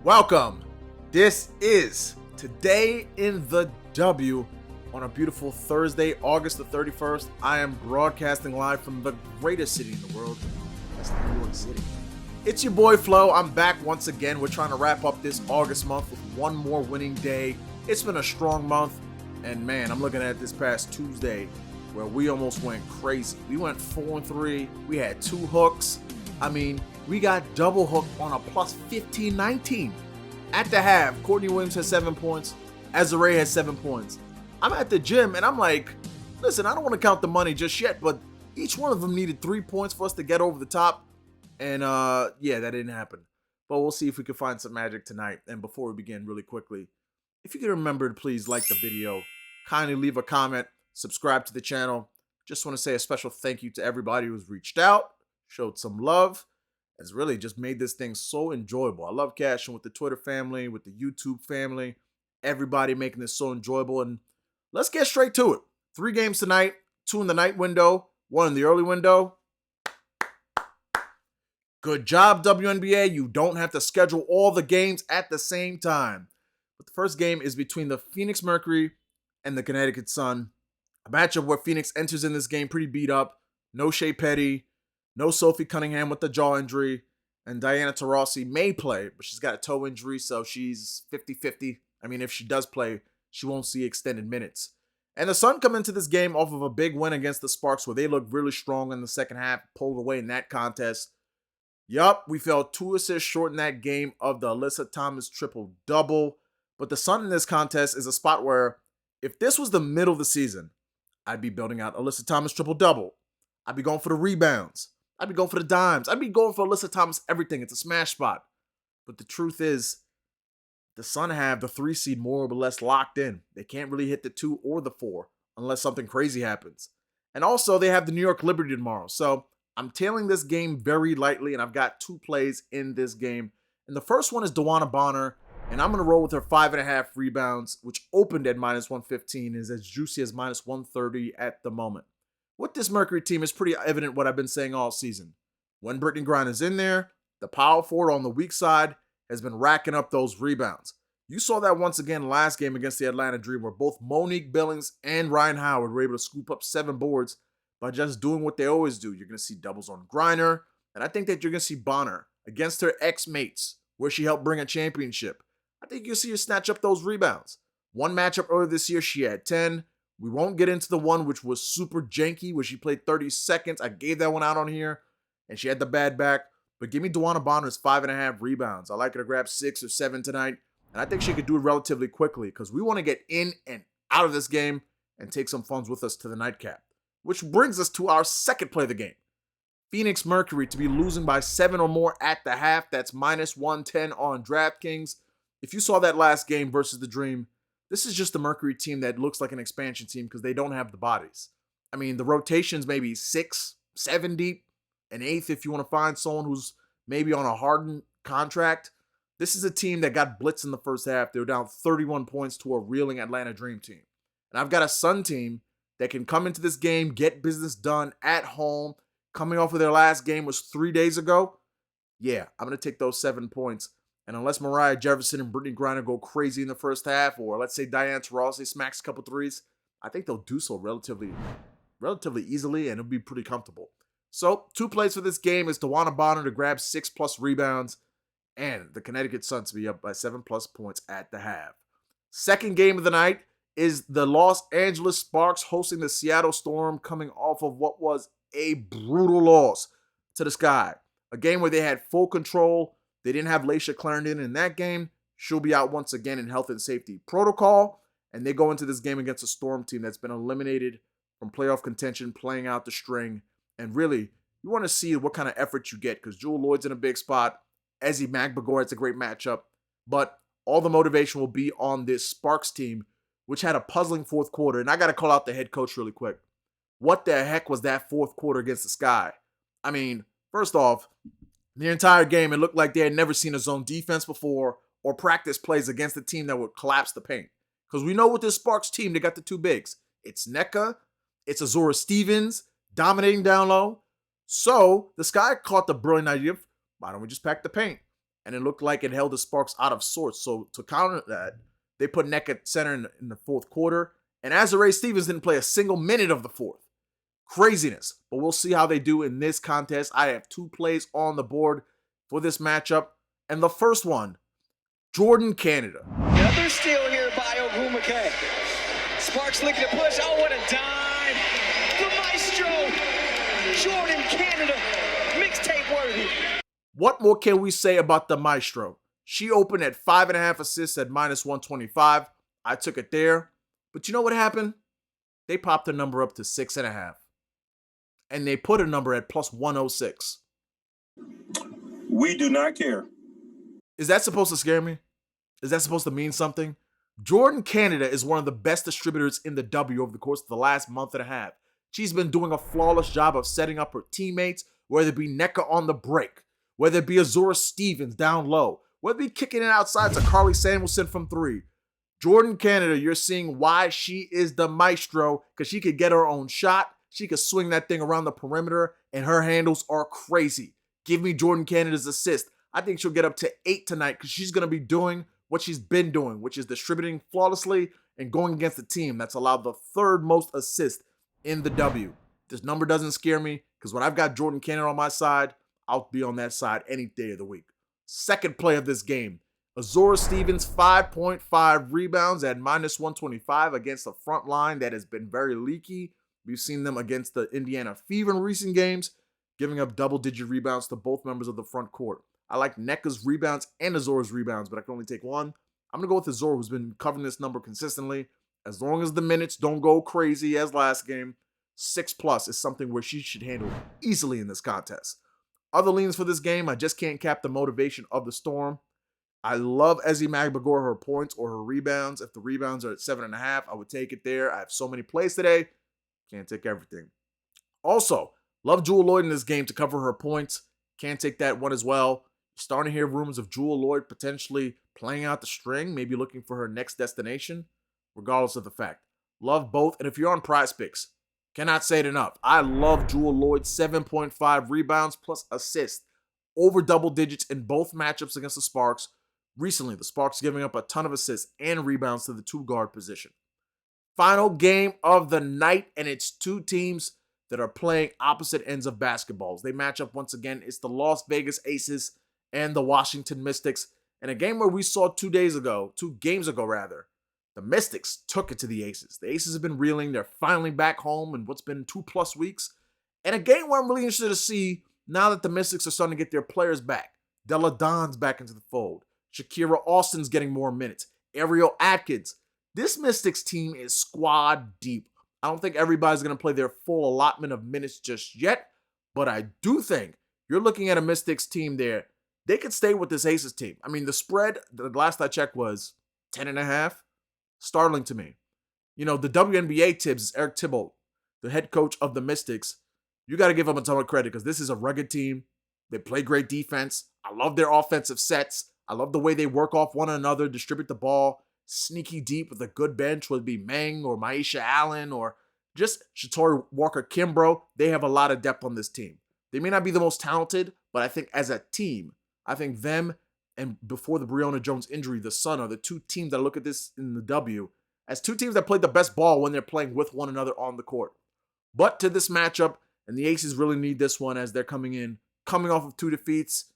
Welcome. This is Today in the W on a beautiful Thursday, August the 31st. I am broadcasting live from the greatest city in the world. That's New York City. It's your boy Flo. I'm back once again. We're trying to wrap up this August month with one more winning day. It's been a strong month. And man, I'm looking at this past Tuesday where we almost went crazy. We went 4-3. We had 2 hooks. We got double hooked on a plus 15-19. At the half, Courtney Williams has 7 points. Azura has 7 points. I'm at the gym and I'm like, listen, I don't want to count the money just yet, but each one of them needed 3 points for us to get over the top. And yeah, that didn't happen. But we'll see if we can find some magic tonight. And before we begin, really quickly, if you can remember to please like the video, kindly leave a comment, subscribe to the channel. Just want to say a special thank you to everybody who's reached out, showed some love. It's really just made this thing so enjoyable. I love cashing with the Twitter family, with the YouTube family, everybody making this so enjoyable. And let's get straight to it. 3 games tonight, 2 in the night window, 1 in the early window. Good job, WNBA. You don't have to schedule all the games at the same time. But the first game is between the Phoenix Mercury and the Connecticut Sun. A matchup where Phoenix enters in this game pretty beat up. No Shea Petty. No Sophie Cunningham with the jaw injury, and Diana Taurasi may play, but she's got a toe injury, so she's 50-50. If she does play, she won't see extended minutes. And the Sun come into this game off of a big win against the Sparks, where they looked really strong in the second half, pulled away in that contest. Yup, we fell 2 assists short in that game of the Alyssa Thomas triple-double, but the Sun in this contest is a spot where, if this was the middle of the season, I'd be building out Alyssa Thomas triple-double. I'd be going for the rebounds. I'd be going for the dimes. I'd be going for Alyssa Thomas everything. It's a smash spot. But the truth is, the Sun have the 3 seed more or less locked in. They can't really hit the 2 or the 4 unless something crazy happens. And also, they have the New York Liberty tomorrow. So I'm tailing this game very lightly, and I've got 2 plays in this game. And the first one is DeWanna Bonner, and I'm going to roll with her 5.5 rebounds, which opened at minus 115, is as juicy as minus 130 at the moment. With this Mercury team, it's pretty evident what I've been saying all season. When Brittany Griner's in there, the power forward on the weak side has been racking up those rebounds. You saw that once again last game against the Atlanta Dream, where both Monique Billings and Ryan Howard were able to scoop up 7 boards by just doing what they always do. You're going to see doubles on Griner, and I think that you're going to see Bonner against her ex-mates, where she helped bring a championship. I think you'll see her snatch up those rebounds. One matchup earlier this year, she had 10. We won't get into the one which was super janky, where she played 30 seconds. I gave that one out on here, and she had the bad back. But give me DeWanna Bonner's 5.5 rebounds. I like her to grab 6 or 7 tonight, and I think she could do it relatively quickly because we want to get in and out of this game and take some funds with us to the nightcap. Which brings us to our second play of the game. Phoenix Mercury to be losing by 7 or more at the half. That's minus 110 on DraftKings. If you saw that last game versus the Dream, this is just the Mercury team that looks like an expansion team because they don't have the bodies. The rotation's maybe 6, 7 deep, an 8th if you want to find someone who's maybe on a hardened contract. This is a team that got blitzed in the first half. They were down 31 points to a reeling Atlanta Dream team. And I've got a Sun team that can come into this game, get business done at home. Coming off of their last game was 3 days ago. Yeah, I'm going to take those 7 points. And unless Mariah Jefferson and Brittany Griner go crazy in the first half, or let's say Diana Taurasi smacks a couple threes, I think they'll do so relatively easily, and it'll be pretty comfortable. So 2 plays for this game is DeWanna Bonner to grab 6+ rebounds, and the Connecticut Sun to be up by 7+ points at the half. Second game of the night is the Los Angeles Sparks hosting the Seattle Storm, coming off of what was a brutal loss to the Sky. A game where they had full control. They didn't have Laisha Clarendon in that game. She'll be out once again in health and safety protocol. And they go into this game against a Storm team that's been eliminated from playoff contention, playing out the string. And really, you want to see what kind of effort you get because Jewel Lloyd's in a big spot. Ezzy Magbagor, it's a great matchup. But all the motivation will be on this Sparks team, which had a puzzling fourth quarter. And I got to call out the head coach really quick. What the heck was that fourth quarter against the Sky? First off, the entire game, it looked like they had never seen a zone defense before or practice plays against a team that would collapse the paint. Because we know with this Sparks team, they got the 2 bigs. It's Nneka, it's Azura Stevens, dominating down low. So the Sky caught the brilliant idea of, why don't we just pack the paint? and it looked like it held the Sparks out of sorts. So to counter that, they put Neck at center in the fourth quarter, and Azura Stevens didn't play a single minute of the fourth. Craziness, but we'll see how they do in this contest. I have 2 plays on the board for this matchup, and the first one, Jordin Canada. Another steal here by Ogumake. Sparks looking to push. Oh, what a dime. The Maestro. Jordin Canada. Mixtape worthy. What more can we say about the Maestro? She opened at 5.5 assists at -125. I took it there. But you know what happened? They popped the number up to 6.5. And they put a number at +106. We do not care. Is that supposed to scare me? Is that supposed to mean something? Jordin Canada is one of the best distributors in the W over the course of the last month and a half. She's been doing a flawless job of setting up her teammates, whether it be Nneka on the break, whether it be Azura Stevens down low, whether it be kicking it outside to Carly Samuelson from 3. Jordin Canada, you're seeing why she is the Maestro, because she could get her own shot. She could swing that thing around the perimeter, and her handles are crazy. Give me Jordin Canada's assist. I think she'll get up to 8 tonight because she's going to be doing what she's been doing, which is distributing flawlessly and going against the team that's allowed the 3rd most assists in the W. This number doesn't scare me because when I've got Jordin Canada on my side, I'll be on that side any day of the week. Second play of this game, Azura Stevens, 5.5 rebounds at -125 against a front line that has been very leaky. We've seen them against the Indiana Fever in recent games, giving up double-digit rebounds to both members of the front court. I like Nneka's rebounds and Azura's rebounds, but I can only take one. I'm going to go with Azura, who's been covering this number consistently. As long as the minutes don't go crazy as last game, 6+ is something where she should handle easily in this contest. Other leans for this game, I just can't cap the motivation of the Storm. I love Ezi Magbagor, her points or her rebounds. If the rebounds are at 7.5, I would take it there. I have so many plays today. Can't take everything. Also, love Jewel Lloyd in this game to cover her points. Can't take that one as well. Starting to hear rumors of Jewel Lloyd potentially playing out the string, maybe looking for her next destination, regardless of the fact. Love both. And if you're on Prize Picks, cannot say it enough. I love Jewel Lloyd, 7.5 rebounds plus assists, over double digits in both matchups against the Sparks. Recently, the Sparks giving up a ton of assists and rebounds to the 2-guard position. Final game of the night, and it's 2 teams that are playing opposite ends of basketballs. They match up once again. It's the Las Vegas Aces and the Washington Mystics. In a game where we saw 2 games ago, the Mystics took it to the Aces. The Aces have been reeling. They're finally back home in what's been 2+ weeks. And a game where I'm really interested to see now that the Mystics are starting to get their players back. Della Don's back into the fold. Shakira Austin's getting more minutes. Ariel Atkins. This Mystics team is squad deep. I don't think everybody's going to play their full allotment of minutes just yet, but I do think you're looking at a Mystics team there. They could stay with this Aces team. I mean, the spread, the last I checked, was 10.5. Startling to me. You know, the WNBA tips is Eric Thibault, the head coach of the Mystics. You got to give him a ton of credit because this is a rugged team. They play great defense. I love their offensive sets. I love the way they work off one another, distribute the ball, sneaky deep with a good bench, whether it be Meng or Maisha Allen or just Shatori Walker-Kimbrough. They have a lot of depth on this team. They may not be the most talented, but I think as a team, I think them and before the Breonna Jones injury, the Sun are the 2 teams that look at this in the W as 2 teams that played the best ball when they're playing with one another on the court. But to this matchup, and the Aces really need this one as they're coming off of 2 defeats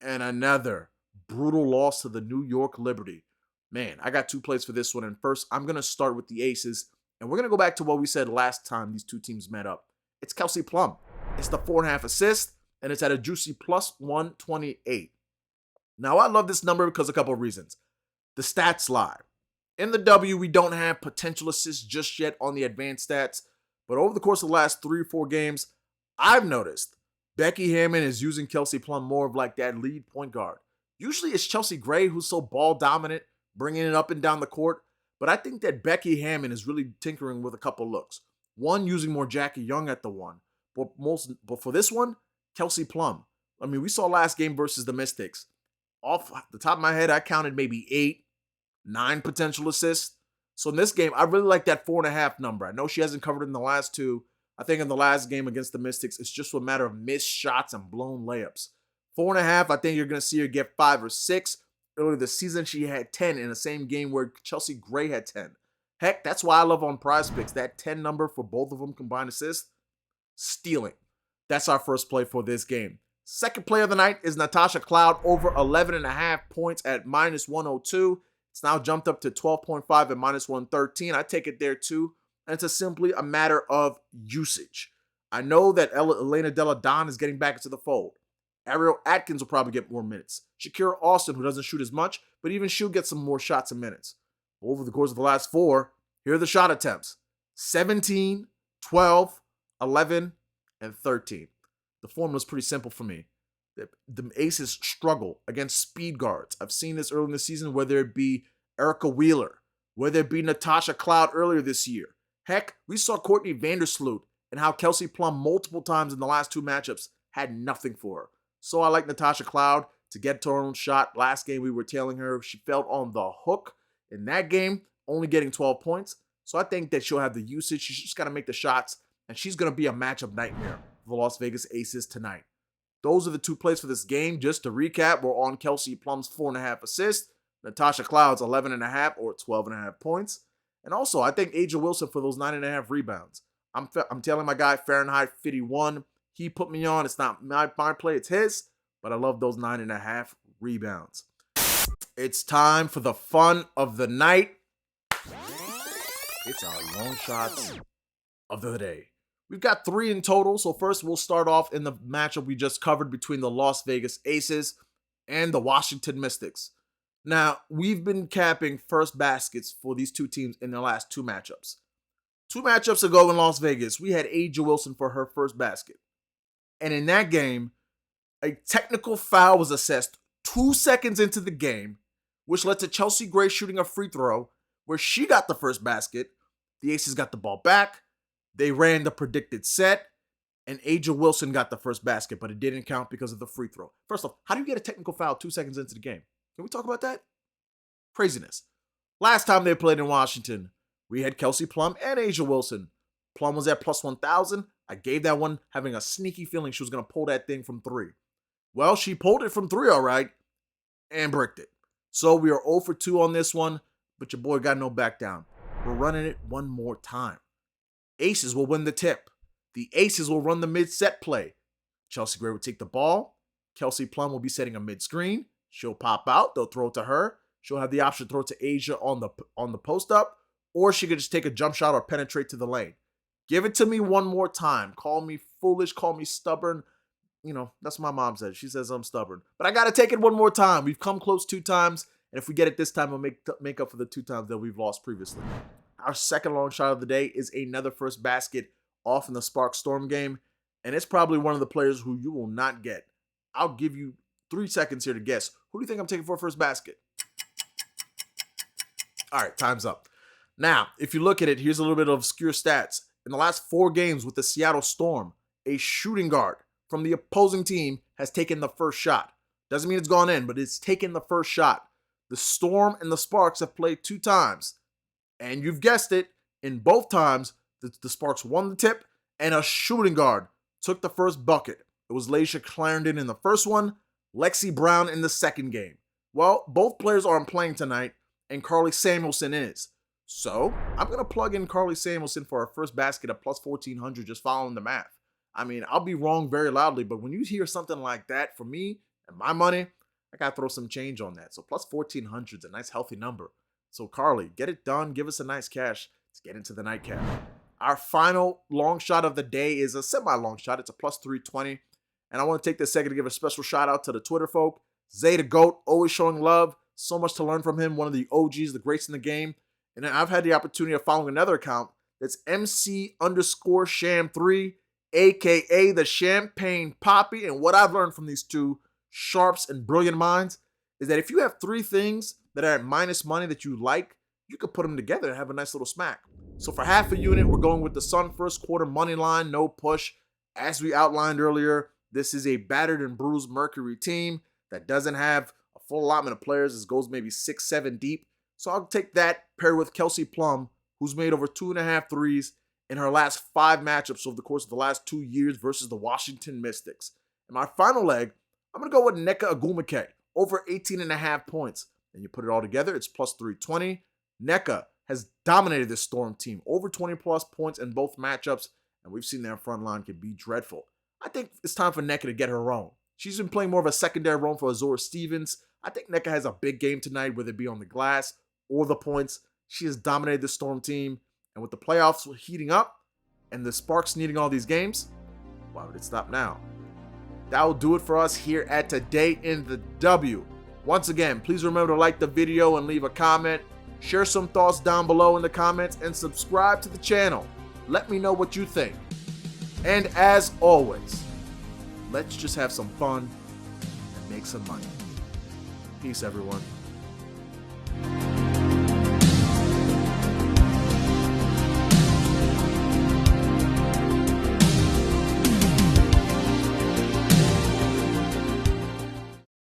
and another brutal loss to the New York Liberty. Man, I got 2 plays for this one. And first, I'm going to start with the Aces. And we're going to go back to what we said last time these 2 teams met up. It's Kelsey Plum. It's the 4.5 assist, and it's at a juicy +128. Now, I love this number because of a couple of reasons. The stats lie. In the W, we don't have potential assists just yet on the advanced stats. But over the course of the last 3 or 4 games, I've noticed Becky Hammon is using Kelsey Plum more of like that lead point guard. Usually it's Chelsea Gray who's so ball dominant, bringing it up and down the court. But I think that Becky Hammon is really tinkering with a couple looks. One, using more Jackie Young at the 1. But for this one, Kelsey Plum. I mean, we saw last game versus the Mystics. Off the top of my head, I counted maybe 8, 9 potential assists. So in this game, I really like that 4.5 number. I know she hasn't covered in the last 2. I think in the last game against the Mystics, it's just a matter of missed shots and blown layups. 4.5, I think you're going to see her get 5 or 6. Earlier this season, she had 10 in the same game where Chelsea Gray had 10. Heck, that's why I love on Prize Picks. That 10 number for both of them combined assists, stealing. That's our first play for this game. Second play of the night is Natasha Cloud over 11.5 points at -102. It's now jumped up to 12.5 at -113. I take it there too. And it's simply a matter of usage. I know that Elena Della Don is getting back into the fold. Ariel Atkins will probably get more minutes. Shakira Austin, who doesn't shoot as much, but even she'll get some more shots and minutes. Over the course of the last 4, here are the shot attempts. 17, 12, 11, and 13. The formula is pretty simple for me. The Aces struggle against speed guards. I've seen this early in the season, whether it be Erica Wheeler, whether it be Natasha Cloud earlier this year. Heck, we saw Courtney Vandersloot and how Kelsey Plum multiple times in the last 2 matchups had nothing for her. So I like Natasha Cloud to get to her own shot. Last game we were tailing her. She felt on the hook in that game, only getting 12 points. So I think that she'll have the usage. She's just got to make the shots, and she's going to be a matchup nightmare for the Las Vegas Aces tonight. Those are the 2 plays for this game. Just to recap, we're on Kelsey Plum's 4.5 assists, Natasha Cloud's 11.5 or 12.5 points. And also, I think Aja Wilson for those 9.5 rebounds. I'm telling my guy Fahrenheit 51. He put me on. It's not my play, it's his. But I love those 9.5 rebounds. It's time for the fun of the night. It's our long shots of the day. We've got 3 in total. So first we'll start off in the matchup we just covered between the Las Vegas Aces and the Washington Mystics. Now, we've been capping first baskets for these 2 teams in the last 2 matchups. 2 matchups ago in Las Vegas, we had Aja Wilson for her first basket. And in that game, a technical foul was assessed 2 seconds into the game, which led to Chelsea Gray shooting a free throw where she got the first basket. The Aces got the ball back. They ran the predicted set, and Aja Wilson got the first basket, but it didn't count because of the free throw. First off, how do you get a technical foul 2 seconds into the game? Can we talk about that? Craziness. Last time they played in Washington, we had Kelsey Plum and Aja Wilson. Plum was at plus 1,000. I gave that one having a sneaky feeling she was going to pull that thing from 3. Well, she pulled it from 3 all right and bricked it. So we are 0 for 2 on this one, but your boy got no back down. We're running it one more time. Aces will win the tip. The Aces will run the mid-set play. Chelsea Gray will take the ball. Kelsey Plum will be setting a mid-screen. She'll pop out. They'll throw it to her. She'll have the option to throw it to Aja on the post-up, or she could just take a jump shot or penetrate to the lane. Give it to me one more time. Call me foolish. Call me stubborn. You know, that's what my mom says. She says I'm stubborn. But I got to take it one more time. We've come close 2 times. And if we get it this time, we'll make up for the 2 times that we've lost previously. Our second long shot of the day is another first basket off in the Spark Storm game. And it's probably one of the players who you will not get. I'll give you 3 seconds here to guess. Who do you think I'm taking for a first basket? All right, time's up. Now, if you look at it, here's a little bit of obscure stats. In the last 4 games with the Seattle Storm, a shooting guard from the opposing team has taken the first shot. Doesn't mean it's gone in, but it's taken the first shot. The Storm and the Sparks have played 2 times. And you've guessed it, in both times, the Sparks won the tip, and a shooting guard took the first bucket. It was Laisha Clarendon in the first one, Lexi Brown in the second game. Well, both players aren't playing tonight, and Carly Samuelson is. So, I'm going to plug in Carly Samuelson for our first basket at plus 1,400, just following the math. I mean, I'll be wrong very loudly, but when you hear something like that, for me and my money, I got to throw some change on that. So, plus 1,400 is a nice, healthy number. So, Carly, get it done. Give us a nice cash. Let's get into the nightcap. Our final long shot of the day is a semi-long shot. It's a plus 320. And I want to take this second to give a special shout out to the Twitter folk. Zay the GOAT, always showing love. So much to learn from him. One of the OGs, the greats in the game. And I've had the opportunity of following another account that's MC_Sham3, a.k.a. the Champagne Poppy. And what I've learned from these 2 sharps and brilliant minds is that if you have 3 things that are at minus money that you like, you could put them together and have a nice little smack. So for half a unit, we're going with the Sun first quarter money line, no push. As we outlined earlier, this is a battered and bruised Mercury team that doesn't have a full allotment of players. It goes maybe 6-7 deep. So I'll take that paired with Kelsey Plum, who's made over 2.5 threes in her last 5 matchups over the course of the last 2 years versus the Washington Mystics. In my final leg, I'm going to go with Nneka Ogwumike, over 18.5 points. And you put it all together, it's plus 320. Nneka has dominated this Storm team, over 20 plus points in both matchups, and we've seen their front line can be dreadful. I think it's time for Nneka to get her own. She's been playing more of a secondary role for Azura Stevens. I think Nneka has a big game tonight, whether it be on the glass or the points. She has dominated the Storm team, and with the playoffs heating up and the Sparks needing all these games, why would it stop now? That will do it for us here at Today in the W. Once again, please remember to like the video and leave a comment. Share some thoughts down below in the comments and subscribe to the channel. Let me know what you think. And as always, let's just have some fun and make some money. Peace, everyone.